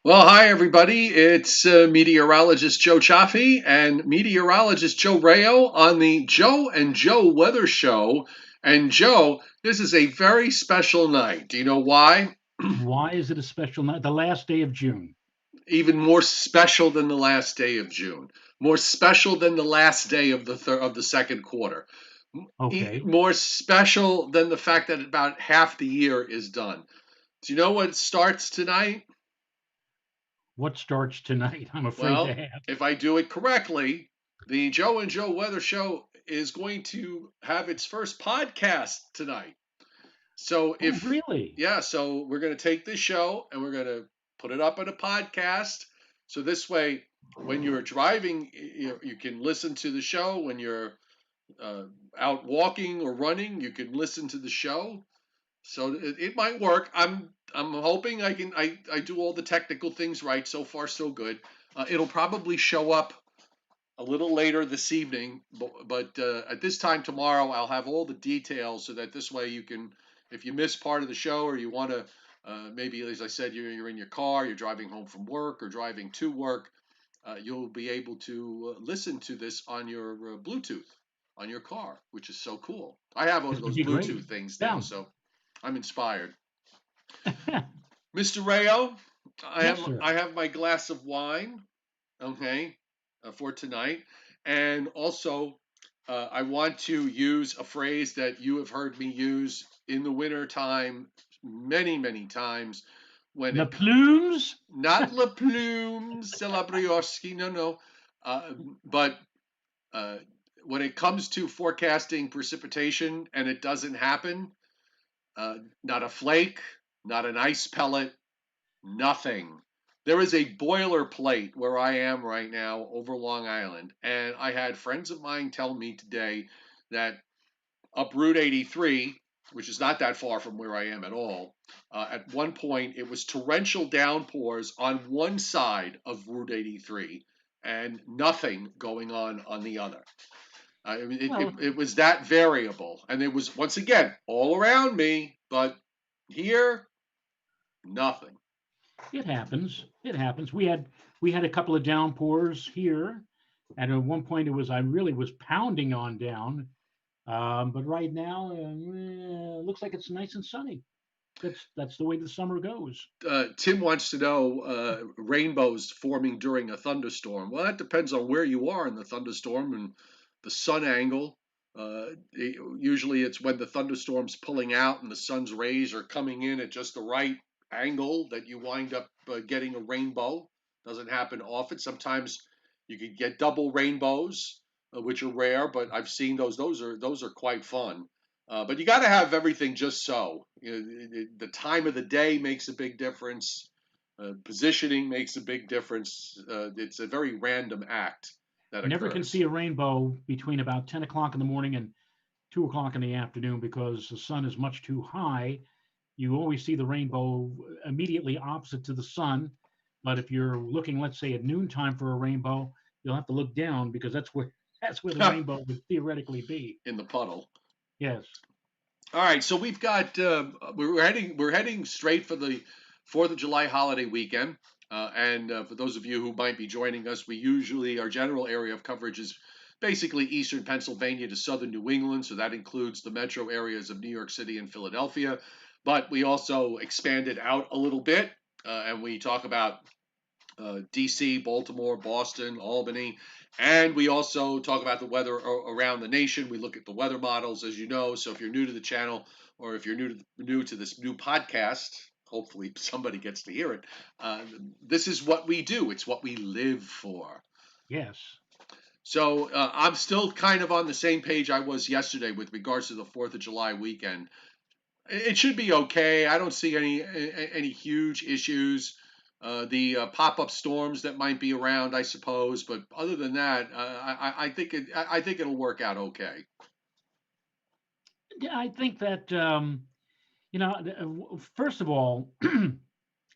Well, hi everybody. It's meteorologist Joe Chaffee and meteorologist Joe Rayo on the Joe and Joe Weather Show. And Joe, this is a very special night. Do you know why? Why is it a special night? The last day of June. Even more special than the last day of June. More special than the last day of the second quarter. Okay. More special than the fact that about half the year is done. Do you know what starts tonight? What starts tonight? I'm afraid to Well, ask. if I do it correctly, the Joe and Joe Weather Show is going to have its first podcast tonight. So Oh, if really? yeah, so we're going to take this show and we're going to put it up in a podcast. So this way, when you're driving, you can listen to the show. When you're uh, out walking or running, you can listen to the show. So it might work. I'm hoping I do all the technical things right. So far, so good. It'll probably show up a little later this evening, but at this time tomorrow, I'll have all the details so that this way you can, if you miss part of the show or you want to, maybe as I said, you're in your car, you're driving home from work or driving to work, you'll be able to listen to this on your Bluetooth on your car, which is so cool. I have one This of would those be great. Bluetooth things now, Yeah. so I'm inspired. Mr. Rayo, Yes, sir. I have my glass of wine, okay, for tonight, and also I want to use a phrase that you have heard me use in the winter time many times when The it plumes. not la plume celebrioski, no, uh, but uh, when it comes to forecasting precipitation and it doesn't happen, not a flake, not an ice pellet, nothing. There is a boilerplate where I am right now over Long Island, and I had friends of mine tell me today that up Route 83, which is not that far from where I am at all, at one point it was torrential downpours on one side of Route 83 and nothing going on the other. I mean, Well, it was that variable, and it was once again all around me, but here nothing. it happens. It happens. We had a couple of downpours here, and at one point I really was pounding on down. But right now, looks like it's nice and sunny. That's the way the summer goes. Tim wants to know rainbows forming during a thunderstorm. Well, that depends on where you are in the thunderstorm and the sun angle. Usually, it's when the thunderstorm's pulling out and the sun's rays are coming in at just the right angle that you wind up getting a rainbow. Doesn't happen often. Sometimes you could get double rainbows, which are rare, but I've seen those. Those are quite fun. But you got to have everything just so. You know, the time of the day makes a big difference. Positioning makes a big difference. It's a very random act that Never can see occurs. a rainbow between about 10 o'clock in the morning and 2 o'clock in the afternoon because the sun is much too high. You always see the rainbow immediately opposite to the sun. But if you're looking, let's say, at noontime for a rainbow, you'll have to look down because that's where the rainbow would theoretically be. In the puddle. Yes. All right, so we've got we're heading straight for the Fourth of July holiday weekend, and for those of you who might be joining us, we usually our general area of coverage is basically eastern Pennsylvania to southern New England, so that includes the metro areas of New York City and Philadelphia, but we also expand it out a little bit, and we talk about DC, Baltimore, Boston, Albany, and we also talk about the weather around the nation. We look at the weather models, as you know. So if you're new to the channel, or if you're new to this new podcast, hopefully somebody gets to hear it. Uh, this is what we do. It's what we live for. Yes. So I'm still kind of on the same page I was yesterday with regards to the Fourth of July weekend. It should be okay. I don't see any huge issues. The pop-up storms that might be around, I suppose, but other than that, I think I think it'll work out okay. Yeah, I think that, first of all,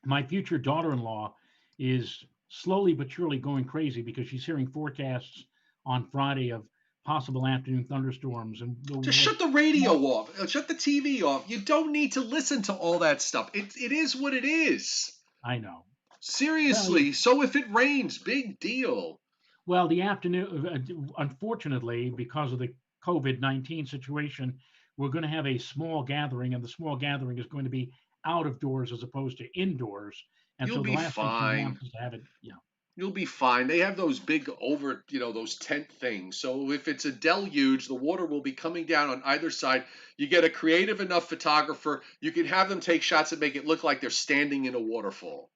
my future daughter in law is slowly but surely going crazy because she's hearing forecasts on Friday of possible afternoon thunderstorms and Just what shut the radio small. off. Shut the TV off. You don't need to listen to all that stuff. It is what it is. I know. Well, yeah. Seriously. So if it rains, big deal. Well, the afternoon, unfortunately, because of the COVID-19 situation, we're going to have a small gathering, and the small gathering is going to be out of doors as opposed to indoors. And You'll so the be last thing she fine. wants is to have it, you know. You'll be fine. They have those big over, those tent things. So if it's a deluge, the water will be coming down on either side. You get a creative enough photographer, you can have them take shots that make it look like they're standing in a waterfall.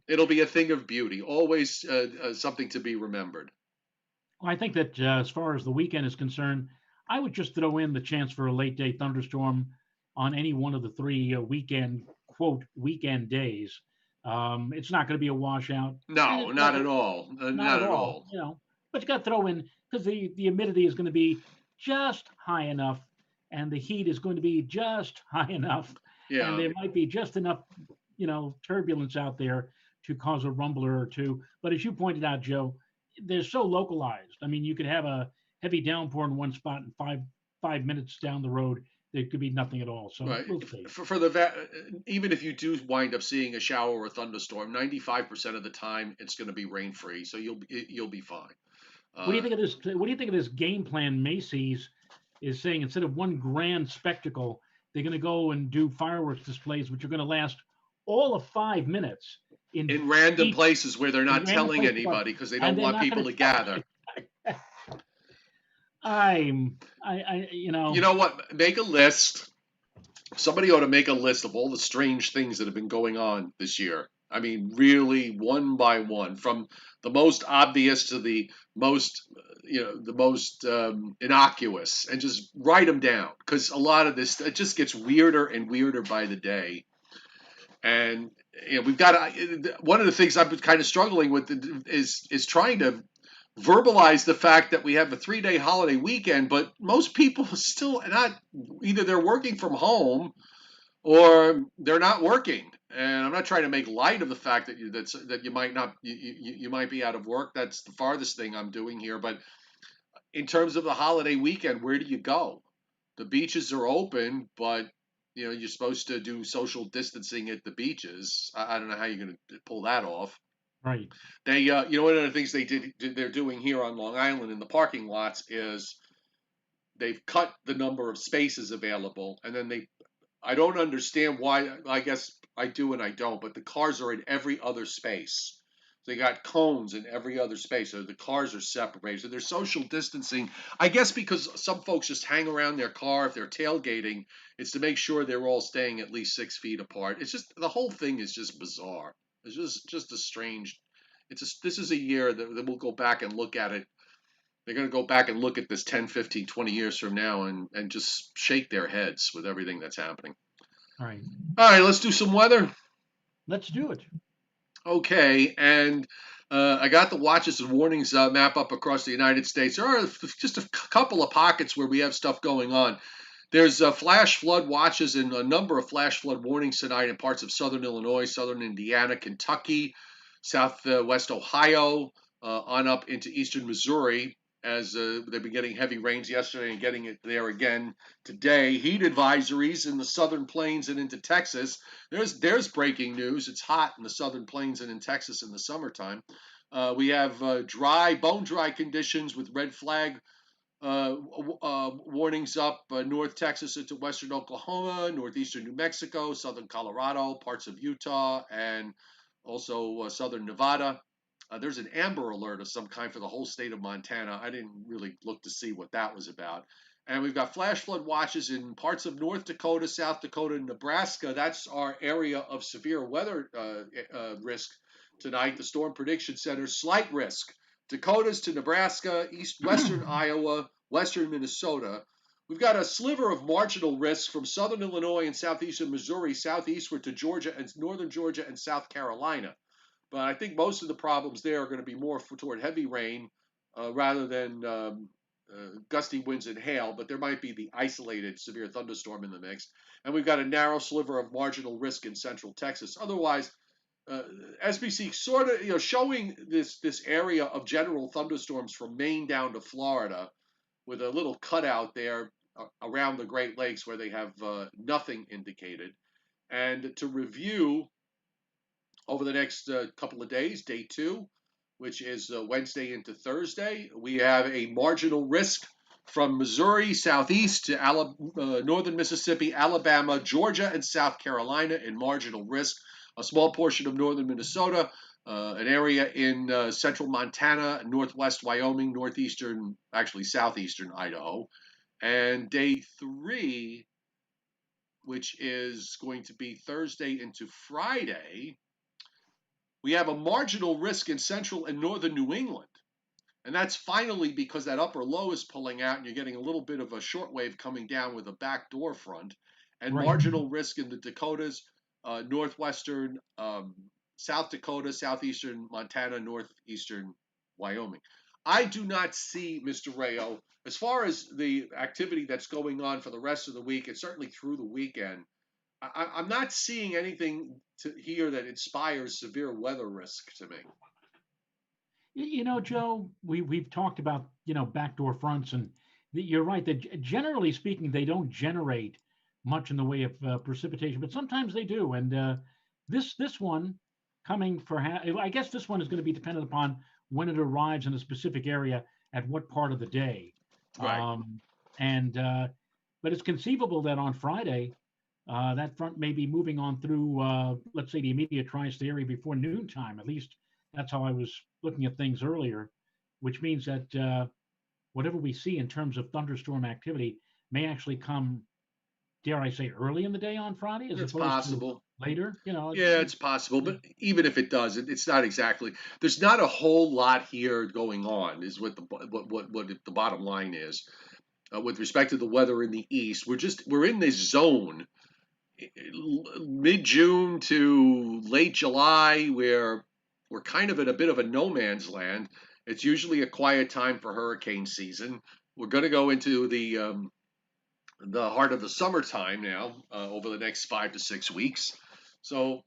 It'll be a thing of beauty. Always something to be remembered. I think that as far as the weekend is concerned, I would just throw in the chance for a late day thunderstorm on any one of the three weekend quote weekend days. It's not going to be a washout, and No, it's not at all. not Not at at all, all. you know. But you got to throw in because the humidity is going to be just high enough, and the heat is going to be just high enough, and Yeah. there might be just enough, turbulence out there to cause a rumbler or two. But as you pointed out, Joe, they're so localized. I mean, you could have a heavy downpour in one spot, and five minutes down the road, there could be nothing at all. So Right. we'll see. For even if you do wind up seeing a shower or a thunderstorm, 95% of the time it's going to be rain free, so you'll be fine. What do you Uh, think of this? What do you think of this game plan? Macy's is saying instead of one grand spectacle, they're going to go and do fireworks displays, which are going to last all of 5 minutes in in random each places where they're in not random telling places, anybody because they and don't they're want not people going to to tell gather. anybody. You know what? Make a list. Somebody ought to make a list of all the strange things that have been going on this year. I mean, really, one by one, from the most obvious to the most, the most innocuous, and just write them down because a lot of this it just gets weirder and weirder by the day. And we've got one of the things I've been kind of struggling with is trying to verbalize the fact that we have a 3-day holiday weekend, but most people still not either they're working from home or they're not working. And I'm not trying to make light of the fact that you might not you might be out of work. That's the farthest thing I'm doing here. But in terms of the holiday weekend, where do you go? The beaches are open, but you're supposed to do social distancing at the beaches. I don't know how you're going to pull that off. Right. They, one of the things they're doing here on Long Island in the parking lots is they've cut the number of spaces available, and then I don't understand why. I guess I do and I don't, but the cars are in every other space. They got cones in every other space, so the cars are separated. So they're social distancing. I guess because some folks just hang around their car if they're tailgating, it's to make sure they're all staying at least 6 feet apart. It's just the whole thing is just bizarre. It's just a strange. This is a year that we'll go back and look at it. They're going to go back and look at this 10, 15, 20 years from now and just shake their heads with everything that's happening. All right. All right, let's do some weather. Let's do it. Okay, and I got the watches and warnings map up across the United States. There are just a couple of pockets where we have stuff going on. There's flash flood watches and a number of flash flood warnings tonight in parts of southern Illinois, southern Indiana, Kentucky, southwest Ohio, on up into eastern Missouri, as they've been getting heavy rains yesterday and getting it there again today. Heat advisories in the southern plains and into Texas. There's breaking news. It's hot in the southern plains and in Texas in the summertime. We have bone dry conditions with red flag warnings up North Texas into western Oklahoma, northeastern New Mexico, southern Colorado, parts of Utah, and also southern Nevada. There's an amber alert of some kind for the whole state of Montana. I didn't really look to see what that was about. And we've got flash flood watches in parts of North Dakota, South Dakota, and Nebraska. That's our area of severe weather risk tonight. The Storm Prediction Center, slight risk. Dakotas to Nebraska, western Iowa, western Minnesota. We've got a sliver of marginal risk from southern Illinois and southeastern Missouri, southeastward to Georgia and northern Georgia and South Carolina. But I think most of the problems there are going to be more toward heavy rain rather than gusty winds and hail, but there might be the isolated severe thunderstorm in the mix. And we've got a narrow sliver of marginal risk in central Texas. Otherwise, uh, SBC sort of showing this area of general thunderstorms from Maine down to Florida, with a little cutout there around the Great Lakes where they have nothing indicated. And to review, over the next couple of days, day 2, which is Wednesday into Thursday, we have a marginal risk from Missouri southeast to northern Mississippi, Alabama, Georgia, and South Carolina in marginal risk. A small portion of northern Minnesota, an area in central Montana, northwest Wyoming, northeastern, actually southeastern Idaho. And day 3, which is going to be Thursday into Friday, we have a marginal risk in central and northern New England. And that's finally because that upper low is pulling out and you're getting a little bit of a shortwave coming down with a backdoor front. And Right. marginal risk in the Dakotas, northwestern South Dakota, southeastern Montana, northeastern Wyoming. I do not see, Mr. Rayo, as far as the activity that's going on for the rest of the week and certainly through the weekend, I'm not seeing anything here that inspires severe weather risk to me. Joe, we've talked about backdoor fronts, and you're right that generally speaking they don't generate much in the way of precipitation, but sometimes they do. And this one coming for I guess this one is going to be dependent upon when it arrives in a specific area at what part of the day. Right. And but it's conceivable that on Friday that front may be moving on through, let's say, the immediate tri-state area before noontime. At least that's how I was looking at things earlier, which means that whatever we see in terms of thunderstorm activity may actually come, dare I say, early in the day on Friday, as It's opposed possible. to later. Yeah, it's possible, but even if it does, it's not exactly. There's not a whole lot here going on. Is what the bottom line is with respect to the weather in the east. We're in this zone, mid June to late July, where we're kind of in a bit of a no man's land. It's usually a quiet time for hurricane season. We're going to go into the heart of the summertime now over the next 5 to 6 weeks. So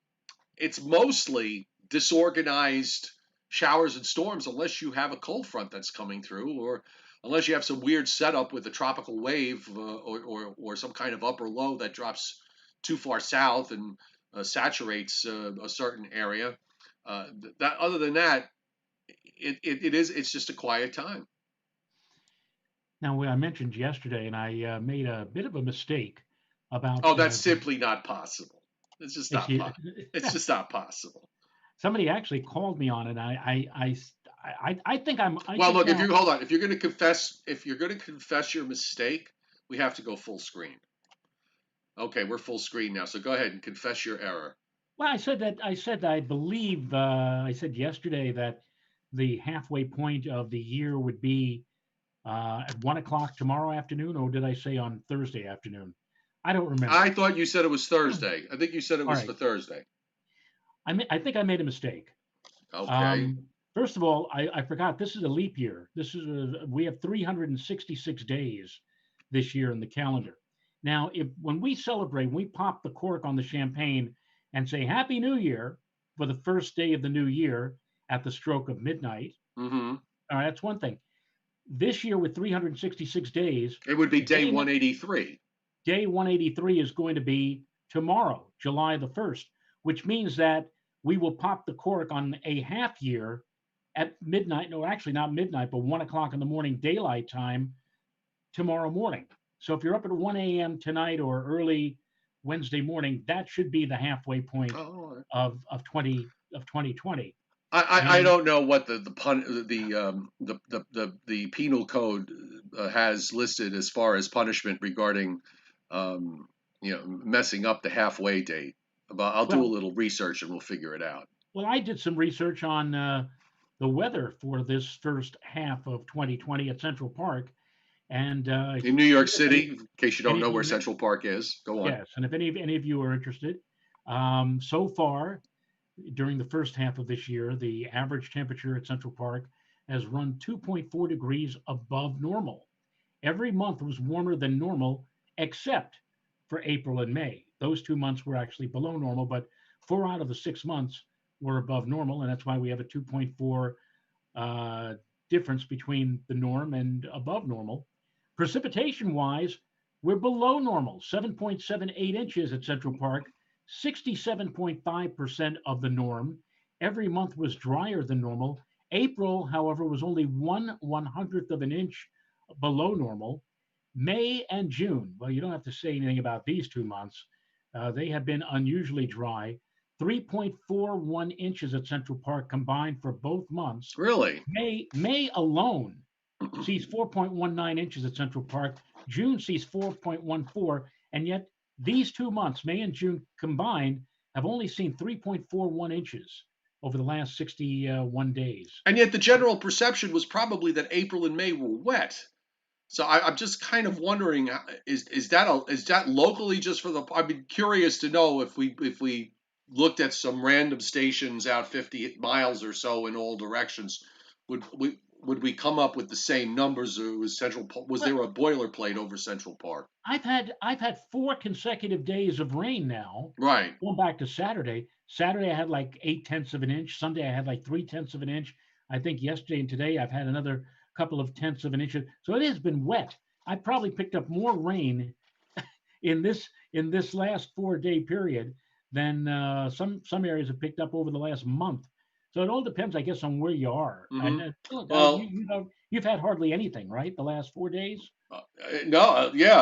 it's mostly disorganized showers and storms unless you have a cold front that's coming through, or unless you have some weird setup with a tropical wave or some kind of upper low that drops too far south and saturates a certain area. That other than that, it's just a quiet time. Now, I mentioned yesterday, and I made a bit of a mistake about. Oh, that's simply not possible. It's just not possible. It's just not possible. Somebody actually called me on it. I think I'm. Well, look, now, hold on. If you're going to confess your mistake, we have to go full screen. Okay, we're full screen now. So go ahead and confess your error. Well, I said I believe I said yesterday that the halfway point of the year would be at 1 o'clock tomorrow afternoon, or did I say on Thursday afternoon? I don't remember. I thought you said it was Thursday. I think you said it was for Thursday. I think I made a mistake. Okay. First of all, I forgot this is a leap year. We have 366 days this year in the calendar. Now, when we celebrate, we pop the cork on the champagne and say Happy New Year for the first day of the new year at the stroke of midnight. Mm-hmm. All right, that's one thing. This year with 366 days, it would be day 183. Day 183 is going to be tomorrow, July the 1st, which means that we will pop the cork on a half year at midnight. No, actually not midnight, but 1 o'clock in the morning daylight time tomorrow morning. So if you're up at 1 a.m. tonight or early Wednesday morning, that should be the halfway point of 2020. I don't know what the penal code has listed as far as punishment regarding messing up the halfway date. I'll do a little research and we'll figure it out. Well, I did some research on the weather for this first half of 2020 at Central Park. And in New York City, in case you don't know where Central Park is, go on. Yes, and if any of you are interested, so far during the first half of this year, the average temperature at Central Park has run 2.4 degrees above normal. Every month was warmer than normal, except for April and May. Those 2 months were actually below normal, but 4 out of the 6 months were above normal, and that's why we have a 2.4 difference between the norm and above normal. Precipitation-wise, we're below normal, 7.78 inches at Central Park 67.5% of the norm. Every month was drier than normal. April, however, was only 1/100th of an inch below normal. May and June, well, you don't have to say anything about these 2 months. They have been unusually dry. 3.41 inches at Central Park combined for both months. Really? May alone sees 4.19 inches at Central Park. June sees 4.14, and yet these 2 months, May and June combined, have only seen 3.41 inches over the last 61 days. And yet the general perception was probably that April and May were wet. So I'm just kind of wondering, is that locally just for the? I'd be curious to know if we looked at some random stations out 50 miles or so in all directions, would we come up with the same numbers? Or was Well, there a boilerplate over Central Park? I've had 4 consecutive days of rain now. Right. Going back to Saturday. Saturday I had like 8 tenths of an inch. Sunday I had like 3 tenths of an inch. I think yesterday and today I've had another couple of tenths of an inch. So it has been wet. I probably picked up more rain in this last 4 day period than some areas have picked up over the last month. So it all depends, I guess, on where you are. And Hmm. look, Well, you've had hardly anything, right? The last 4 days. Uh, no, yeah,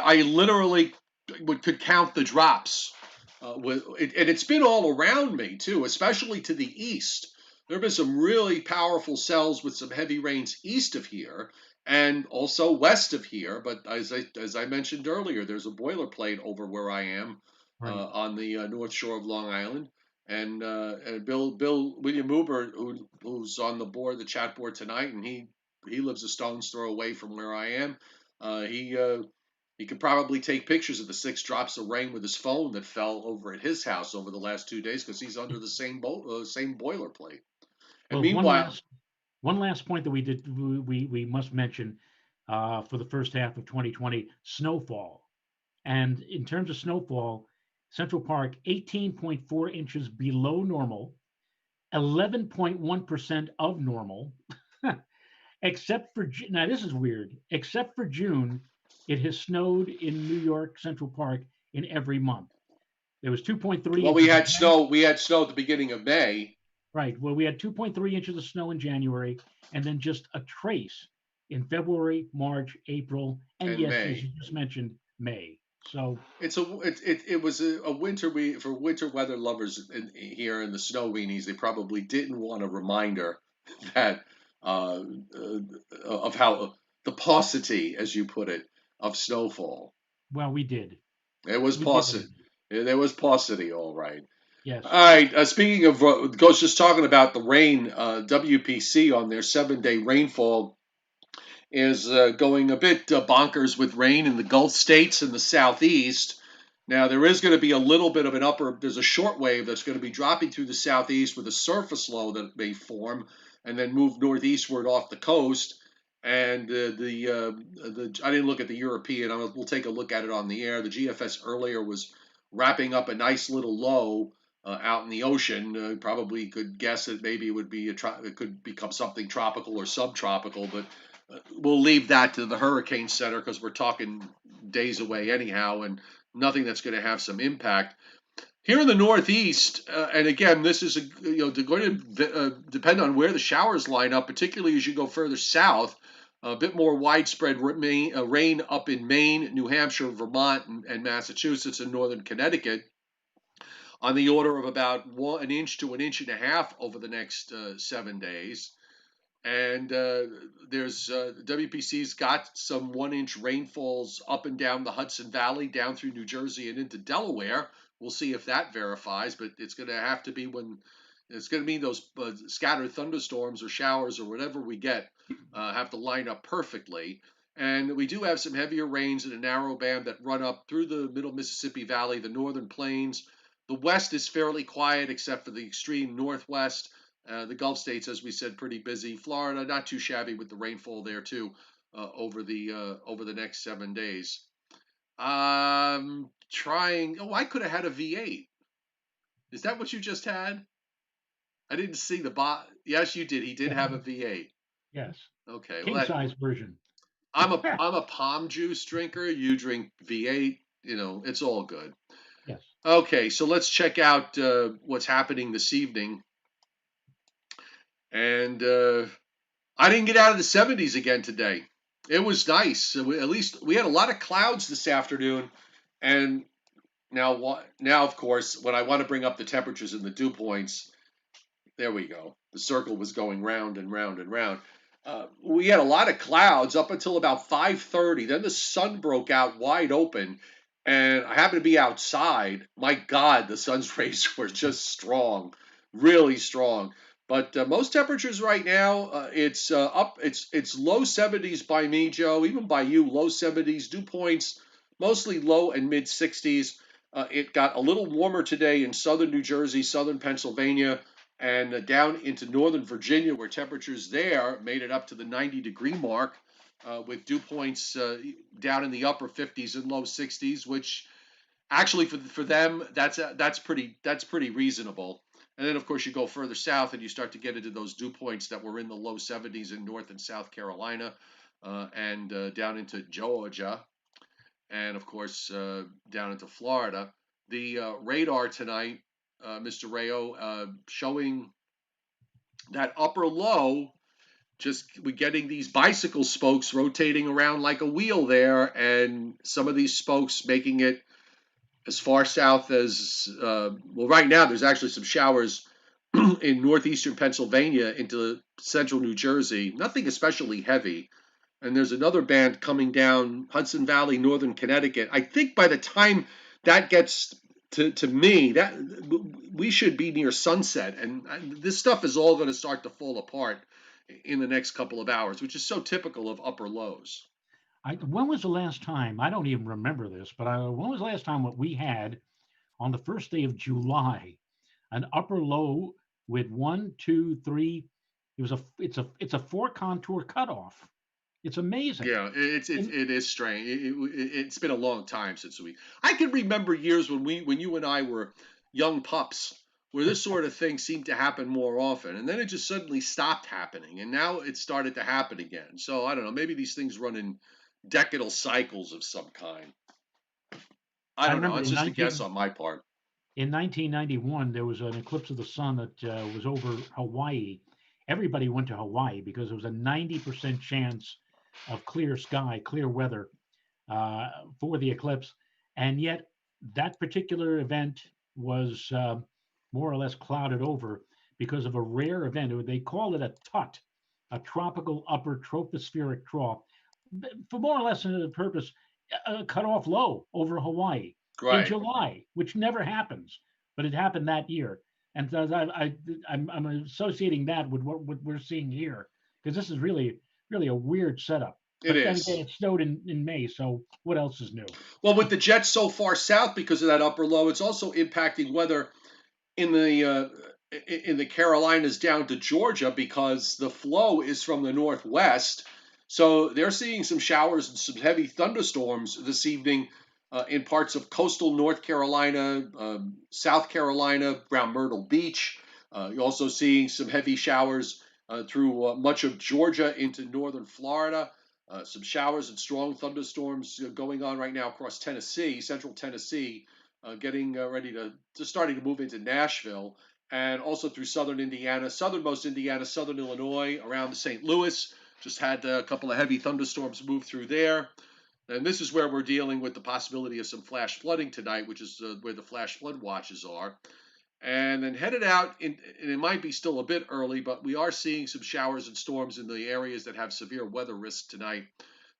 I literally could count the drops. And it's been all around me too, especially to the east. There have been some really powerful cells with some heavy rains east of here, and also west of here. But as I mentioned earlier, there's a boilerplate over where I am Right. on the north shore of Long Island. And Bill William Uber, who's on the board, the chat board tonight, and he lives a stone's throw away from where I am. He could probably take pictures of the 6 drops of rain with his phone that fell over at his house over the last 2 days because he's under the same boilerplate. And Well, one meanwhile, last one last point that we must mention for the first half of 2020: snowfall. And in terms of snowfall, Central Park 18.4 inches below normal, 11.1% of normal, except for now. This is weird. Except for June, it has snowed in New York Central Park in every month. There was 2.3 well, we inches in had January. snow. We had snow at the beginning of May. Right. Well, we had 2.3 inches of snow in January, and then just a trace in February, March, April, and And yes, as May. you just mentioned, May. So, It was a winter for winter weather lovers here in the snow weenies. They probably didn't want a reminder that uh, of how the paucity, as you put it, of snowfall. well, we did. It was We did paucity. indeed. There was paucity, all right. All Yes. right. Speaking of, goes just talking about the rain. WPC on their 7-day rainfall is going a bit bonkers with rain in the Gulf states and the southeast. Now, there is going to be a little bit of there's a short wave that's going to be dropping through the southeast with a surface low that may form and then move northeastward off the coast. And I didn't look at the European. We'll take a look at it on the air. The GFS earlier was wrapping up a nice little low out in the ocean. Probably could guess that maybe it could become something tropical or subtropical, but we'll leave that to the Hurricane Center because we're talking days away anyhow, and nothing that's going to have some impact. Here in the Northeast, and again, this is going to depend on where the showers line up, particularly as you go further south. A bit more widespread rain up in Maine, New Hampshire, Vermont, and Massachusetts, and northern Connecticut, on the order of about an inch to an inch and a half over the next 7 days. And there's WPC's got some 1 inch rainfalls up and down the Hudson Valley, down through New Jersey and into Delaware. We'll see if that verifies, but it's going to have to be when it's going to be those scattered thunderstorms or showers or whatever we get have to line up perfectly. And we do have some heavier rains in a narrow band that run up through the middle Mississippi Valley, the northern plains. The west is fairly quiet except for the extreme northwest. The Gulf states, as we said, pretty busy. Florida, not too shabby with the rainfall there too over the next 7 days. Trying. Oh, I could have had a V8. Is that what you just had? I didn't see the bot. Yes, you did. He did Yeah. have a V8. Yes. Okay. Well, King size version. I'm a palm juice drinker. You drink V8. It's all good. Yes. Okay, so let's check out what's happening this evening. And I didn't get out of the 70s again today. It was nice. At least we had a lot of clouds this afternoon. And now, of course, when I want to bring up the temperatures and the dew points, there we go. The circle was going round and round and round. We had a lot of clouds up until about 5:30. Then the sun broke out wide open, and I happened to be outside. My God, the sun's rays were just strong, really strong. But most temperatures right now, it's up. It's low 70s by me, Joe. Even by you, low 70s. Dew points mostly low and mid 60s. It got a little warmer today in southern New Jersey, southern Pennsylvania, and down into northern Virginia, where temperatures there made it up to the 90-degree mark, with dew points down in the upper 50s and low 60s, which actually for them that's pretty reasonable. And then of course you go further south and you start to get into those dew points that were in the low 70s in North and South Carolina, and down into Georgia, and of course down into Florida. The radar tonight, Mr. Rayo, showing that upper low, just we're getting these bicycle spokes rotating around like a wheel there, and some of these spokes making it as far south as well. Right now, there's actually some showers in northeastern Pennsylvania into central New Jersey. Nothing especially heavy. And there's another band coming down Hudson Valley, northern Connecticut. I think by the time that gets to me, that we should be near sunset, and this stuff is all going to start to fall apart in the next couple of hours, which is so typical of upper lows. When was the last time? I don't even remember this, but when was the last time what we had on the first day of July, an upper low with one, two, three. It's a four contour cutoff. It's amazing. Yeah, And it is strange. It's been a long time since we. I can remember years when you and I were young pups, where this sort of thing seemed to happen more often, and then it just suddenly stopped happening, and now it started to happen again. So I don't know. Maybe these things run in decadal cycles of some kind. I I don't know. remember It's just a guess on my part. in 1991 there was an eclipse of the sun that was over Hawaii. Everybody went to Hawaii because there was a 90% chance of clear sky, clear weather uh, for the eclipse, and yet that particular event was more or less clouded over because of a rare event. They called it a TUT, a tropical upper tropospheric trough, for more or less the purpose, cut off low over Hawaii in Right. July, which never happens, but it happened that year. And so I'm associating that with what we're seeing here because this is really a weird setup. It But then again, is. it snowed in May, so what else is new? Well, with the jets so far south because of that upper low, it's also impacting weather in the Carolinas down to Georgia because the flow is from the northwest. So they're seeing some showers and some heavy thunderstorms this evening in parts of coastal North Carolina, South Carolina, around Myrtle Beach. You're also seeing some heavy showers through much of Georgia into northern Florida. Some showers and strong thunderstorms going on right now across Tennessee, central Tennessee, getting ready to starting to move into Nashville, and also through southern Indiana, southernmost Indiana, southern Illinois, around the St. Louis. Just had a couple of heavy thunderstorms move through there. And this is where we're dealing with the possibility of some flash flooding tonight, which is where the flash flood watches are. And then headed out, and it might be still a bit early, but we are seeing some showers and storms in the areas that have severe weather risk tonight,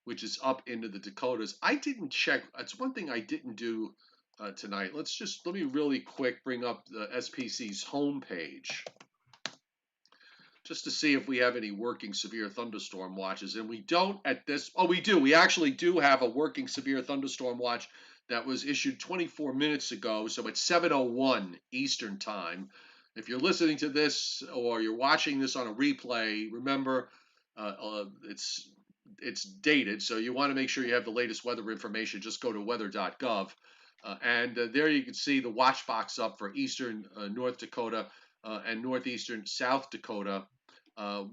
which is up into the Dakotas. I didn't check. That's one thing I didn't do tonight. Let me really quick bring up the SPC's homepage just to see if we have any working severe thunderstorm watches. And we don't at this. Oh, we do. We actually do have a working severe thunderstorm watch that was issued 24 minutes ago. So it's 7:01 Eastern time. If you're listening to this or you're watching this on a replay, remember it's dated, so you want to make sure you have the latest weather information. Just go to weather.gov. And there you can see the watch box up for eastern North Dakota and northeastern South Dakota, uh,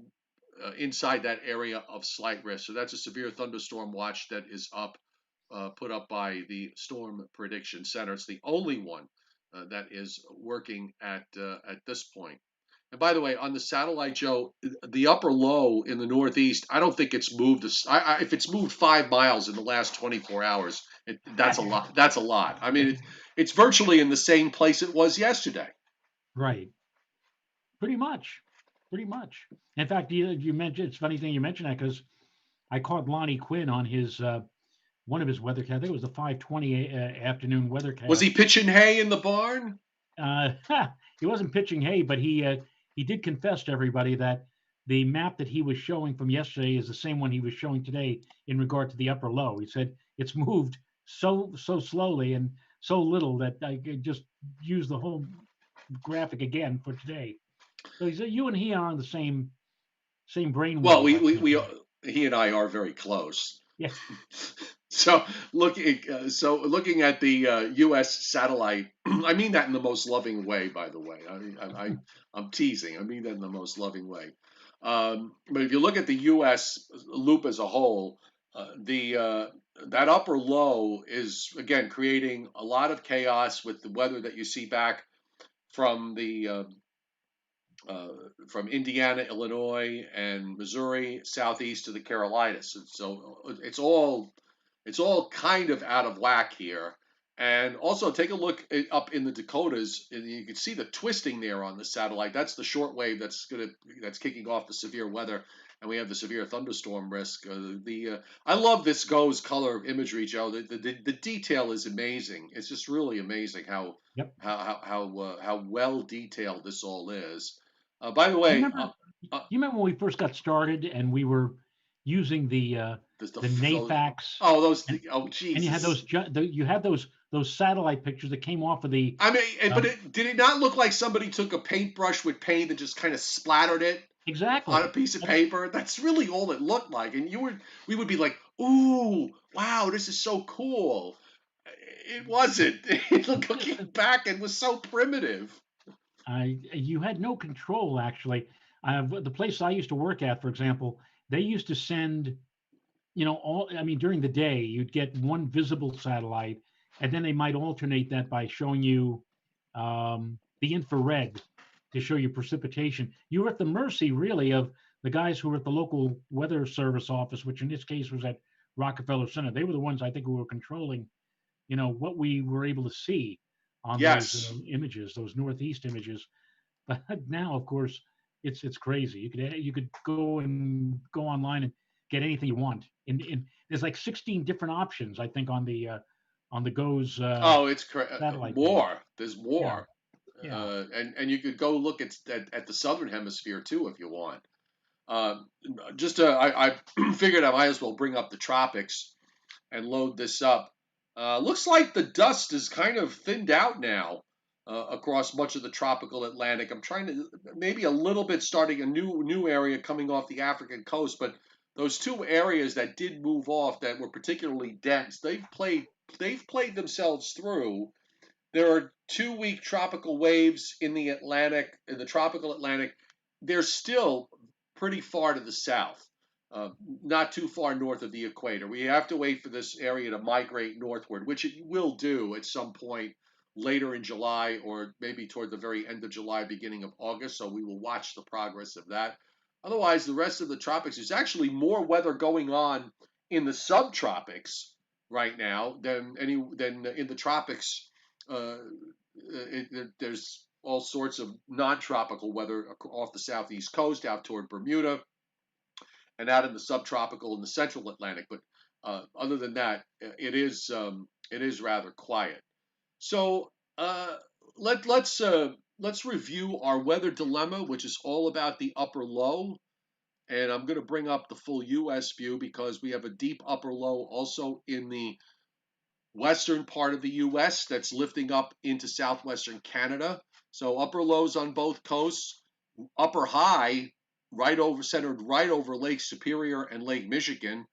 inside that area of slight risk. So that's a severe thunderstorm watch that is up, put up by the Storm Prediction Center. It's the only one that is working at this point. And by the way, on the satellite, Joe, the upper low in the Northeast, I don't think it's moved. If it's moved 5 miles in the last 24 hours, that's a lot. That's a lot. I mean, it's virtually in the same place it was yesterday. Right. Pretty much. Pretty much. In fact, you mentioned it's a funny thing you mentioned that because I caught Lonnie Quinn on his one of his weathercasts. I think it was the 5:20 afternoon Was he weathercast. pitching hay in the barn? Uh, he wasn't pitching hay, but he did confess to everybody that the map that he was showing from yesterday is the same one he was showing today in regard to the upper low. He said it's moved so slowly and so little that I could just use the whole graphic again for today. So he said you and he are on the same Well, brainwave, I think. he and I are very close. Yeah. So looking at the U.S. satellite, I mean that in the most loving way. By the way, I'm teasing. I mean that in the most loving way. But if you look at the U.S. loop as a whole, the that upper low is again creating a lot of chaos with the weather that you see back from the uh, from Indiana, Illinois, and Missouri, southeast to the Carolinas. So it's all kind of out of whack here. And also take a look up in the Dakotas, and you can see the twisting there on the satellite. That's the short wave that's kicking off the severe weather, and we have the severe thunderstorm risk. I love this GOES color imagery, Joe. The detail is amazing. It's just really amazing how Yep. how well detailed this all is. By the You way, remember you remember when we first got started and we were using there's the those, NAFAX oh those and oh and you had Jesus. you had those satellite pictures that came off of the I mean, but um, did it not look like somebody took a paintbrush with paint and just kind of splattered it on a exactly. piece of That's paper? That's really all it looked like. And we would be like, "Ooh, wow, this is so cool." It wasn't. Looking back, it was so primitive. I you had no control actually. The place I used to work at, for example, they used to send all I mean during the day you'd get one visible satellite, and then they might alternate that by showing you the infrared to show you precipitation. You were at the mercy really of the guys who were at the local weather service office, which in this case was at Rockefeller Center. They were the ones I think who were controlling what we were able to see on those Yes. images, those northeast images. But now, of course, it's crazy. You could go online and get anything you want. And there's like 16 different options, I think, on the GOES Oh, it's satellite page. more. There's Yeah, more, yeah. and you could go look at the southern hemisphere too if you want. Um, I figured I might as well bring up the tropics and load this up. Looks like the dust is kind of thinned out now across much of the tropical Atlantic. I'm trying to maybe a little bit starting a new area coming off the African coast, but those two areas that did move off that were particularly dense, they've played themselves through. There are 2 week tropical waves in the Atlantic, in the tropical Atlantic. They're still pretty far to the south, not too far north of the equator. We have to wait for this area to migrate northward, which it will do at some point later in July or maybe toward the very end of July, beginning of August. So we will watch the progress of that. Otherwise, the rest of the tropics, there's actually more weather going on in the subtropics right now than in the tropics. There's all sorts of non-tropical weather off the southeast coast, out toward Bermuda, and out in the subtropical in the central Atlantic. But other than that, it is rather quiet. So let's review our weather dilemma, which is all about the upper low. And I'm going to bring up the full U.S. view because we have a deep upper low also in the western part of the U.S. that's lifting up into southwestern Canada. So upper lows on both coasts, upper high centered right over Lake Superior and Lake Michigan,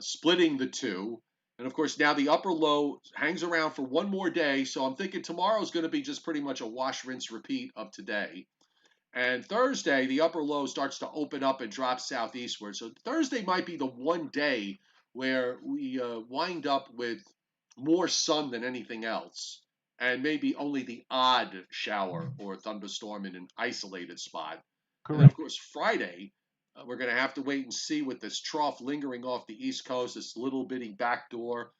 splitting the two. And of course, now the upper low hangs around for one more day. So I'm thinking tomorrow's going to be just pretty much a wash, rinse, repeat of today. And Thursday, the upper low starts to open up and drop southeastward. So Thursday might be the one day where we wind up with more sun than anything else. and maybe only the odd shower or thunderstorm in an isolated spot. And then, of Correct. course, Friday, we're going to have to wait and see with this trough lingering off the East Coast, this little bitty backdoor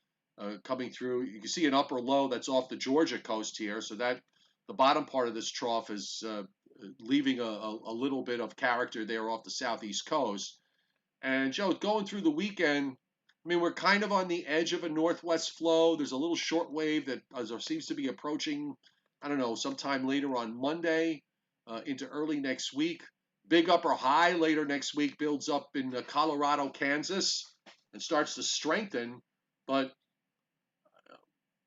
coming through. You can see an upper low that's off the Georgia coast here, so that the bottom part of this trough is leaving a little bit of character there off the southeast coast. And Joe, going through the weekend, I mean, we're kind of on the edge of a northwest flow. There's a little short wave that seems to be approaching, I don't know, sometime later on Monday into early next week. Big upper high later next week builds up in Colorado, Kansas, and starts to strengthen. But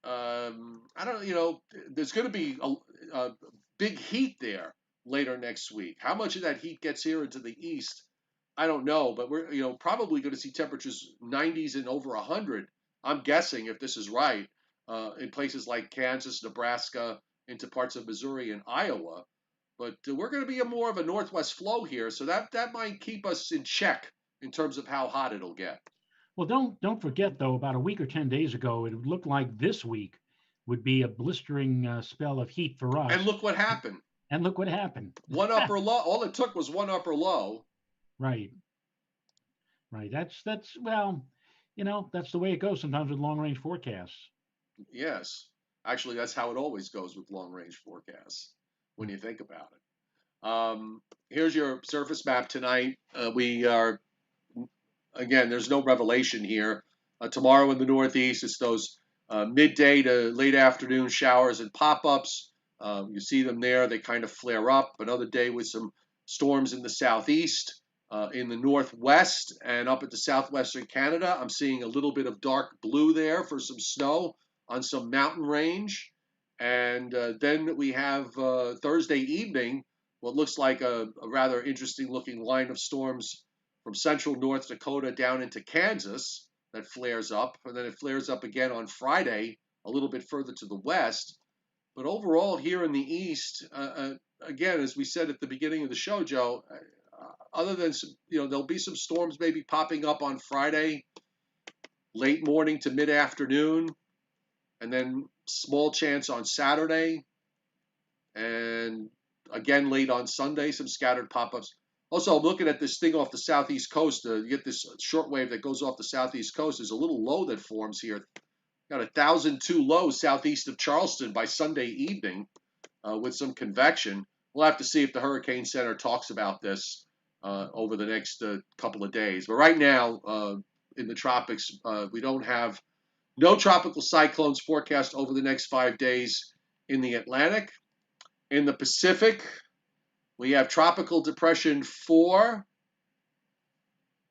I don't, there's going to be a big heat there later next week. How much of that heat gets here into the east? I don't know, but we're probably going to see temperatures 90s and over 100. I'm guessing if this is right in places like Kansas, Nebraska, into parts of Missouri and Iowa. But we're going to be more of a northwest flow here, so that might keep us in check in terms of how hot it'll get. Well, don't forget though. About a week or 10 days ago, it looked like this week would be a blistering spell of heat for And us. look what happened. And look what happened. One upper low. All it took was one upper low. Right. Right. That's well, that's the way it goes sometimes with long range forecasts. Yes. Actually, that's how it always goes with long range forecasts when you think about it. Here's your surface map tonight. We are, again, there's no revelation here. Tomorrow in the Northeast, it's those midday to late afternoon showers and pop ups. You see them there, they kind of flare up. Another day with some storms in the Southeast. In the Northwest and up into southwestern Canada, I'm seeing a little bit of dark blue there for some snow on some mountain range. And then we have Thursday evening, what looks like a rather interesting looking line of storms from central North Dakota down into Kansas that flares up. And then it flares up again on Friday, a little bit further to the west. But overall, here in the east, again, as we said at the beginning of the show, Joe, other than there'll be some storms maybe popping up on Friday, late morning to mid afternoon, and then small chance on Saturday, and again late on Sunday, some scattered pop-ups. Also, I'm looking at this thing off the southeast coast. You get this short wave that goes off the southeast coast. There's a little low that forms here. Got 1,002 low southeast of Charleston by Sunday evening with some convection. We'll have to see if the Hurricane Center talks about this over the next couple of days. But right now, in the tropics, we don't have no tropical cyclones forecast over the next 5 days in the Atlantic. In the Pacific, we have Tropical Depression 4,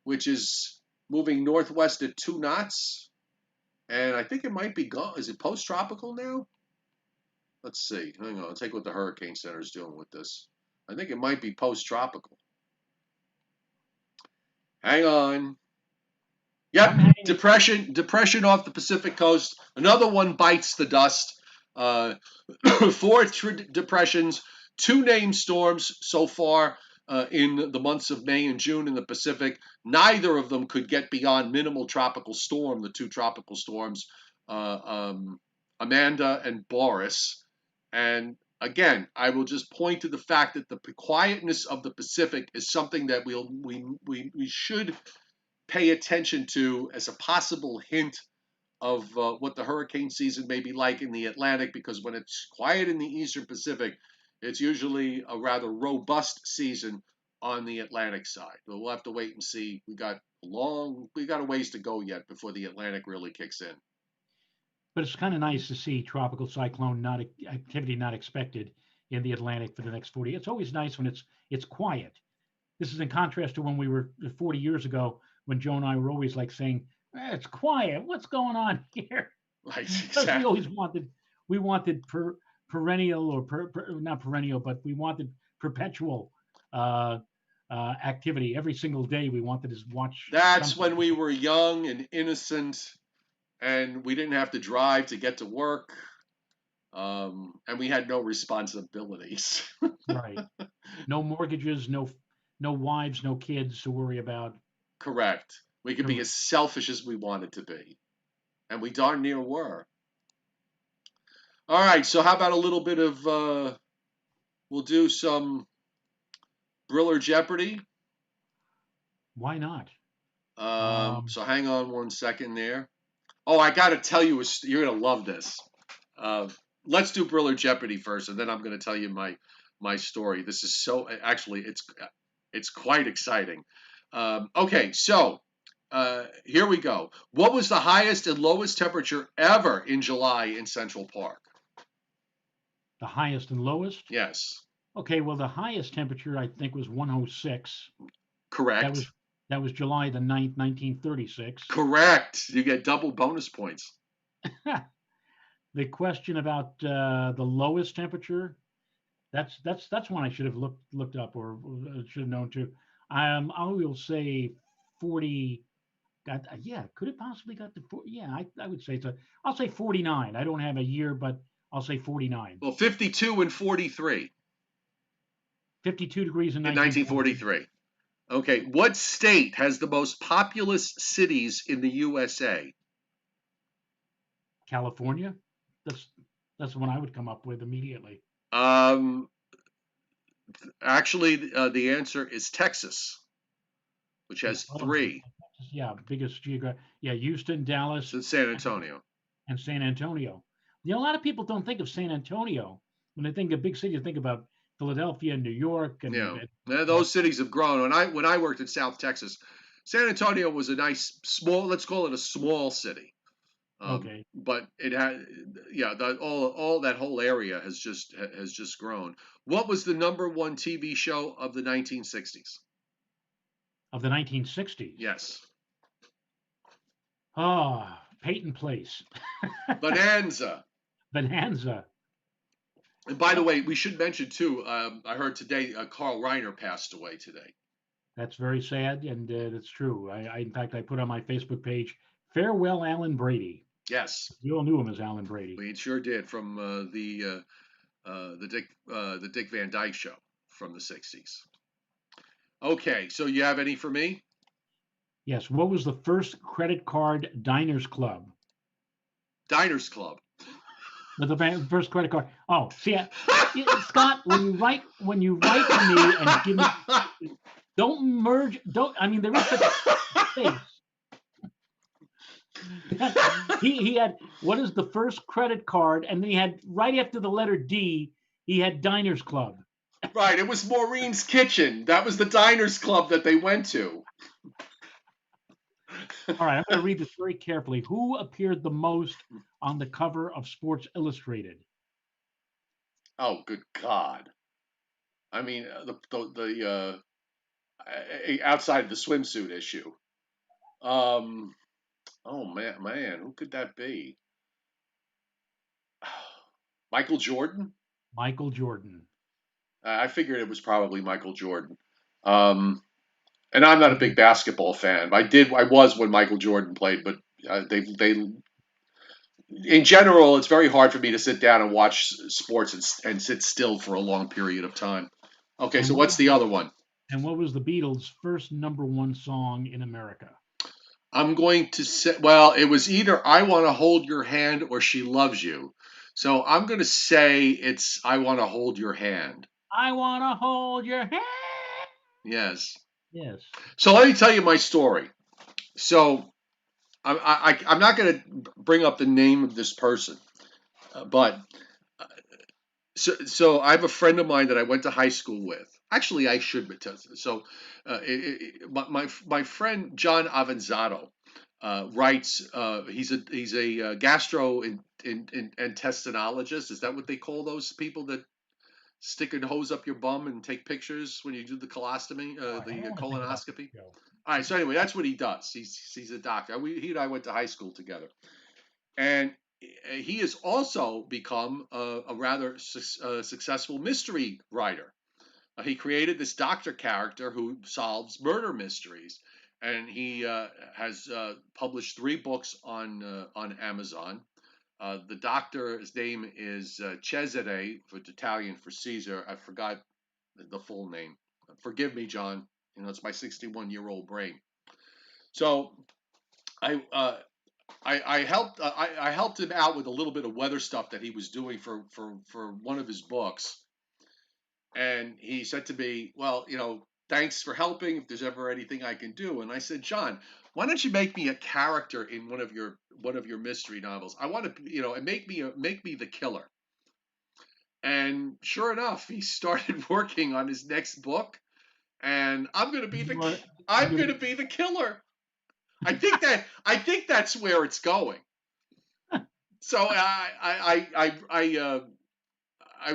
which is moving northwest at 2 knots. And I think it might be gone. Is it post-tropical now? Let's see. Hang on. I'll take what the Hurricane Center is doing with this. I think it might be post-tropical. Hang on. Yep, depression off the Pacific coast. Another one bites the dust. 4 depressions, 2 named storms so far in the months of May and June in the Pacific. Neither of them could get beyond minimal tropical storm, the 2 tropical storms, Amanda and Boris. And again, I will just point to the fact that the quietness of the Pacific is something that we should pay attention to as a possible hint of what the hurricane season may be like in the Atlantic, because when it's quiet in the Eastern Pacific, it's usually a rather robust season on the Atlantic side. But we'll have to wait and see. We got a ways to go yet before the Atlantic really kicks in. But it's kind of nice to see tropical cyclone activity not expected in the Atlantic for the next 40. It's always nice when it's quiet. This is in contrast to when we were 40 years ago, when Joe and I were always like saying, it's quiet. What's going on here? Right, Because exactly. we always wanted perennial or not perennial, but we wanted perpetual activity every single day. We wanted to watch. That's when we were young and innocent, and we didn't have to drive to get to work, and we had no responsibilities. Right. No mortgages, no wives, no kids to worry about. Correct. We could be as selfish as we wanted to be, and we darn near were. All right. So how about a little bit of? We'll do some Briller Jeopardy. Why not? So hang on 1 second there. Oh, I got to tell you, you're gonna love this. Uh, let's do Briller Jeopardy first, and then I'm gonna tell you my story. This is so actually it's quite exciting. Okay, so here we go. What was the highest and lowest temperature ever in July in Central Park? The highest and lowest? Yes, Okay, well, the highest temperature I think was 106. That was correct. that was July the 9th, 1936. Correct. You get double bonus points. The question about the lowest temperature, that's one I should have looked up or should have known too. I will say 40. Yeah, could it possibly got to 40? Yeah, I would say so. I'll say 49. I don't have a year, but I'll say 49. Well, 52 and 43 52 degrees in in 1943. 1943. Okay, what state has the most populous cities in the USA? California. That's that's the one I would come up with immediately. Um, Actually, the answer is Texas, which has Oh, three. yeah, biggest geographic. Yeah, Houston, Dallas, It's San Antonio. and San Antonio. You know, a lot of people don't think of San Antonio when they think of big cities. They think about Philadelphia, New York, Yeah, and yeah. those cities have grown. When I worked in South Texas, San Antonio was a nice small. Let's call it a small city. Okay. But it had, yeah, all that whole area has just grown. What was the number one TV show of the 1960s? Of the 1960s. Yes, Ah, Peyton Place, Bonanza. Bonanza. And by the Yep, way, we should mention too. I heard today Carl Reiner passed away today. that's very sad, and that's true. In fact, I put on my Facebook page, "Farewell, Alan Brady." Yes, We all knew him as Alan Brady. we sure did from the Dick Van Dyke Show from the 60s. Okay, so you have any for me? Yes. What was the first credit card diners club? Diners Club. First credit card. Oh, see, Scott, when you write to me and give me, don't merge. Don't. I mean, there is such space. He had what is the first credit card, and then he had right after the letter D, he had Diners Club. Right, it was Maureen's Kitchen. That was the Diners Club that they went to. All right, I'm going to read this very carefully. Who appeared the most on the cover of Sports Illustrated? Oh, good God! I mean, the outside of the swimsuit issue. Um, oh man, who could that be? Michael Jordan. Michael Jordan. I figured it was probably Michael Jordan. Um, and I'm not a big basketball fan. I was when Michael Jordan played, but they in general, it's very hard for me to sit down and watch sports and sit still for a long period of time. Okay, And so what what's was the other one? and what was the Beatles' first #1 song in America? I'm going to say, well, it was either I Want to Hold Your Hand or She Loves You. So I'm going to say it's I Want to Hold Your Hand. I wanna hold your hand. Yes. Yes. So let me tell you my story. So I'm not going to bring up the name of this person, but so I have a friend of mine that I went to high school with. Actually, I should be. So, my friend John Avanzato writes. He's a gastrointestinologist. Is that what they call those people that stick a hose up your bum and take pictures when you do the colostomy, All right, hold the on a second about colonoscopy? this show. All right. So anyway, that's what he does. He's a doctor. He and I went to high school together, and he has also become a rather successful mystery writer. He created this doctor character who solves murder mysteries, and he has published 3 books on Amazon. The doctor's name is Cesare, for Italian for Caesar. I forgot the full name. Forgive me, John. It's my 61-year-old brain. So I I helped him out with a little bit of weather stuff that he was doing for one of his books, and he said to me, "Well, thanks for helping. If there's ever anything I can do," and I said, "John, why don't you make me a character in one of your mystery novels? I want to, and make me the killer." And sure enough, he started working on his next book, and You are I'm you're gonna be the killer. I think that's where it's going. So I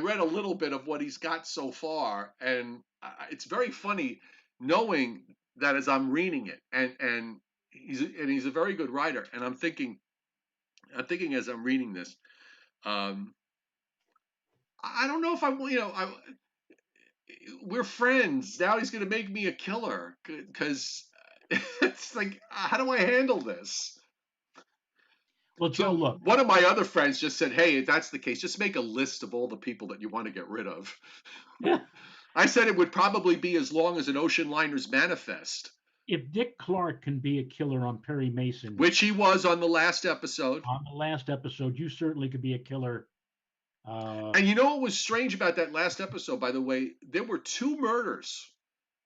read a little bit of what he's got so far, and it's very funny knowing that as I'm reading it, and he's a very good writer, and I'm thinking as I'm reading this, um, I don't know if we're friends now. He's gonna make me a killer because it's like, how do I handle this? well, So Joe. Look, one of my other friends just said, "Hey, if that's the case, just make a list of all the people that you want to get rid of." I said it would probably be as long as an ocean liner's manifest, if Dick Clark can be a killer on Perry Mason which he was on the last episode. on the last episode, you certainly could be a killer. And you know what was strange about that last episode, by the way? There were two murders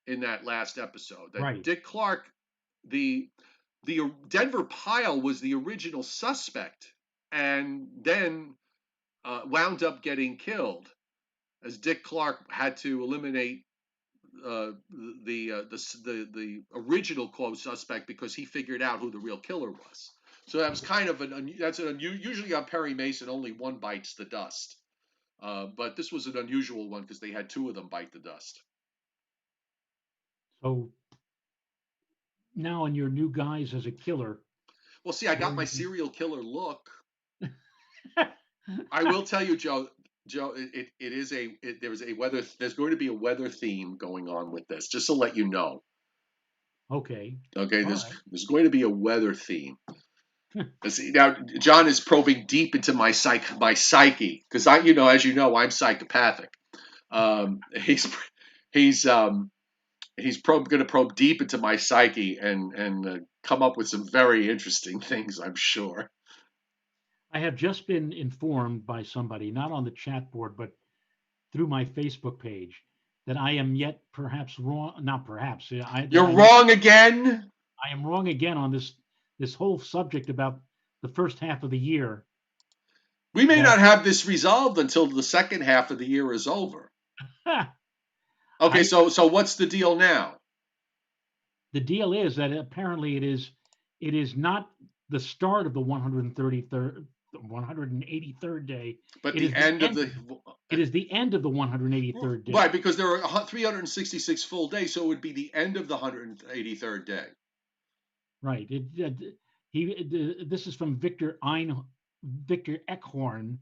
in that last episode. That Right. Dick Clark, the Denver Pile, was the original suspect, and then wound up getting killed, as Dick Clark had to eliminate the original quote suspect because he figured out who the real killer was. So that was kind of usually on Perry Mason only one bites the dust, but this was an unusual one because they had two of them bite the dust. So now in your new guise as a killer, Well, see, I got my serial killer look. I will tell you, Joe. Joe, there's going to be a weather theme going on with this, just to let you know. okay, Okay, all there's going to be a weather theme. See, now John is probing deep into my psyche, because as you know, I'm psychopathic. He's going to probe deep into my psyche and come up with some very interesting things, I'm sure. I have just been informed by somebody, not on the chat board, but through my Facebook page, that I am yet perhaps wrong. Not perhaps. That You're wrong again. I am wrong again on this whole subject about the first half of the year. We may That not have this resolved until the second half of the year is over. Okay, I so what's the deal now? the deal is that apparently it is not the start of the 183rd day. But It the is the end of end. the It is the end of the 183rd day. right, because there are 366 full days, so it would be the end of the 183rd day. Right. This is from Victor Eckhorn.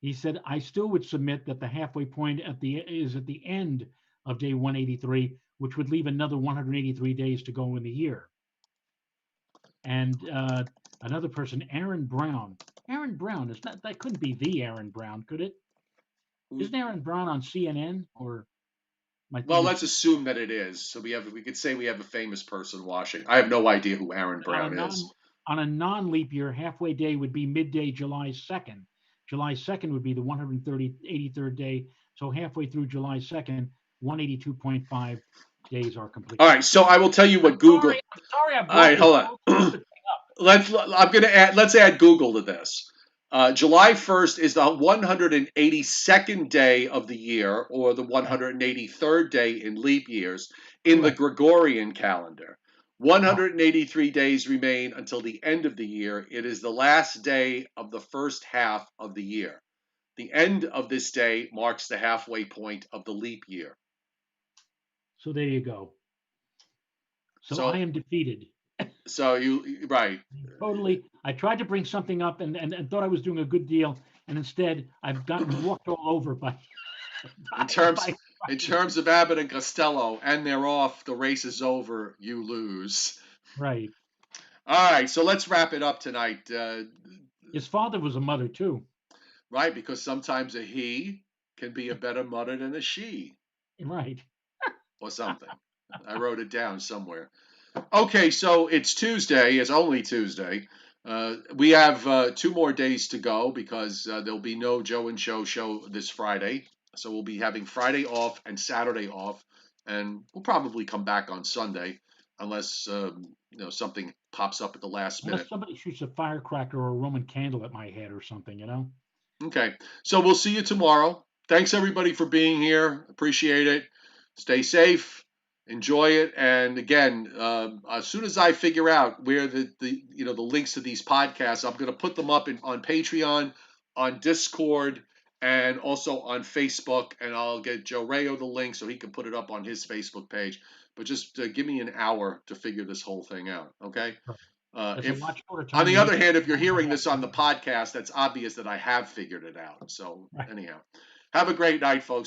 He said, "I still would submit that the halfway point is at the end of day 183, which would leave another 183 days to go in the year." And another person, Aaron Brown. Aaron Brown is not that couldn't be the Aaron Brown, could it? Isn't Aaron Brown on CNN or my Well, thinking let's assume that it is. So we could say we have a famous person watching. I have no idea who Aaron on a Brown non is. on a non-leap year, halfway day would be midday July 2nd. July 2nd would be the 183rd day. So halfway through July 2nd, 182.5 days are complete. All right, so I will tell you what Google. I'm sorry I All brought right, this hold whole on. stupid thing up. Let's add Google to this. July 1st is the 182nd day of the year, or the 183rd day in leap years in the Correct. Gregorian calendar. Oh, 183 days remain until the end of the year. It is the last day of the first half of the year. The end of this day marks the halfway point of the leap year. so there you go. So I So, am defeated. so right. Totally. I tried to bring something up and thought I was doing a good deal, and instead I've gotten walked all over by In by, terms by in terms of Abbott and Costello, and they're off. The race is over. You lose. right. All right, so let's wrap it up tonight. His father was a mother too. Right, because sometimes a he can be a better mother than a she, Right. or something. I wrote it down somewhere. Okay, so it's Tuesday. It's only Tuesday. We have 2 more days to go because there'll be no Joe and show this Friday. So we'll be having Friday off and Saturday off, and we'll probably come back on Sunday unless something pops up at the last Unless minute. somebody shoots a firecracker or a Roman candle at my head or something, you know? Okay, so we'll see you tomorrow. Thanks everybody for being here. Appreciate it. Stay safe. Enjoy it. And again, as soon as I figure out where the links to these podcasts, I'm going to put them up on Patreon, on Discord, and also on Facebook. And I'll get Joe Rayo the link so he can put it up on his Facebook page. But just give me an hour to figure this whole thing out. Okay. It's a If lot shorter On time the than you other hand, if you're hearing have. this on the podcast, that's obvious that I have figured it out. So Right. anyhow, have a great night, folks.